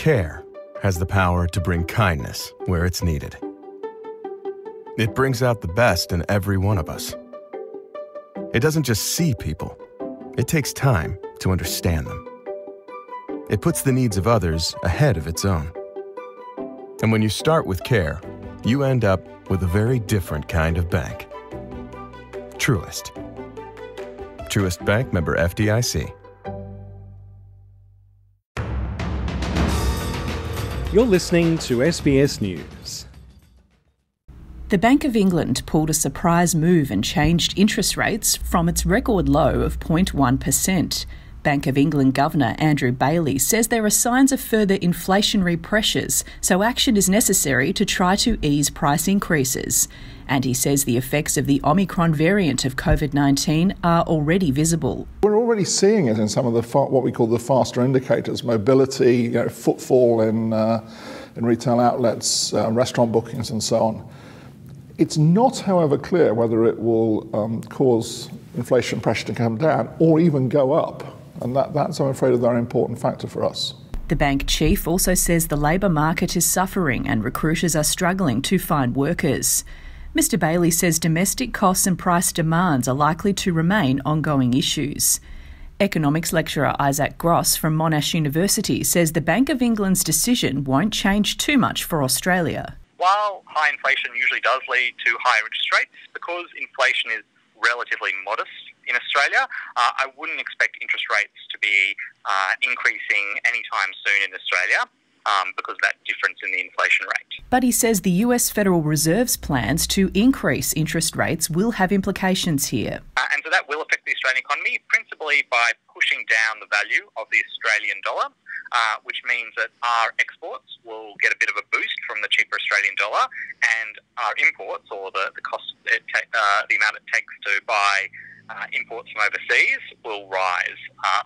Care has the power to bring kindness where it's needed. It brings out the best in every one of us. It doesn't just see people. It takes time to understand them. It puts the needs of others ahead of its own. And when you start with care, you end up with a very different kind of bank. Truist. Truist Bank, member FDIC. You're listening to SBS News. The Bank of England pulled a surprise move and changed interest rates from its record low of 0.1%. Bank of England Governor Andrew Bailey says there are signs of further inflationary pressures, so action is necessary to try to ease price increases. And he says the effects of the Omicron variant of COVID-19 are already visible. We're already seeing it in some of the what we call the faster indicators: mobility, footfall in retail outlets, restaurant bookings, and so on. It's not, however, clear whether it will cause inflation pressure to come down or even go up. And that's, I'm afraid, a very important factor for us. The bank chief also says the labour market is suffering and recruiters are struggling to find workers. Mr Bailey says domestic costs and price demands are likely to remain ongoing issues. Economics lecturer Isaac Gross from Monash University says the Bank of England's decision won't change too much for Australia. While high inflation usually does lead to higher interest rates, because inflation is relatively modest in Australia, I wouldn't expect interest rates to be increasing anytime soon in Australia because of that difference in the inflation rate. But he says the US Federal Reserve's plans to increase interest rates will have implications here. And so that will affect the Australian economy, principally by pushing down the value of the Australian dollar, which means that our exports will get a bit of a boost from the cheaper Australian dollar, and our imports, or the cost, the amount it takes to buy imports from overseas, will rise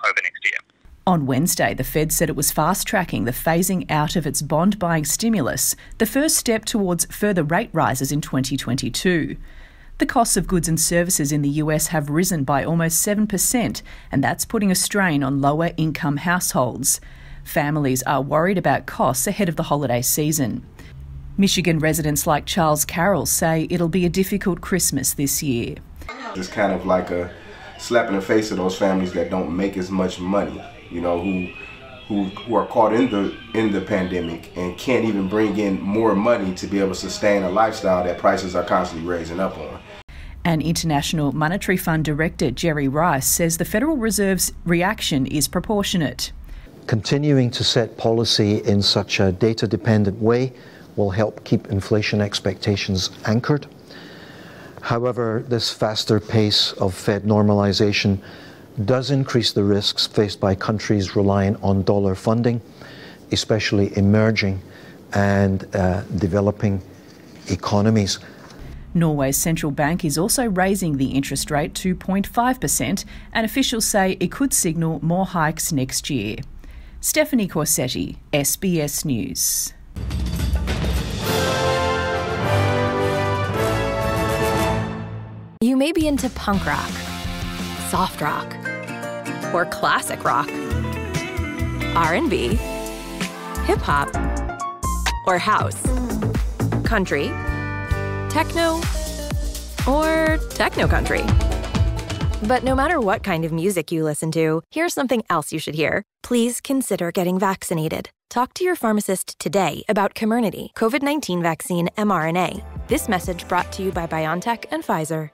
over next year. On Wednesday, the Fed said it was fast-tracking the phasing out of its bond-buying stimulus, the first step towards further rate rises in 2022. The costs of goods and services in the US have risen by almost 7%, and that's putting a strain on lower-income households. Families are worried about costs ahead of the holiday season. Michigan residents like Charles Carroll say it'll be a difficult Christmas this year. It's kind of like a slap in the face of those families that don't make as much money, who are caught in the pandemic and can't even bring in more money to be able to sustain a lifestyle that prices are constantly raising up on. An International Monetary Fund director, Jerry Rice, says the Federal Reserve's reaction is proportionate. Continuing to set policy in such a data-dependent way will help keep inflation expectations anchored. However, this faster pace of Fed normalization does increase the risks faced by countries relying on dollar funding, especially emerging and developing economies. Norway's central bank is also raising the interest rate to 0.5%, and officials say it could signal more hikes next year. Stephanie Corsetti, SBS News. You may be into punk rock, soft rock, or classic rock, R&B, hip-hop, or house, country, techno, or techno-country. But no matter what kind of music you listen to, here's something else you should hear. Please consider getting vaccinated. Talk to your pharmacist today about Comirnaty, COVID-19 vaccine mRNA. This message brought to you by BioNTech and Pfizer.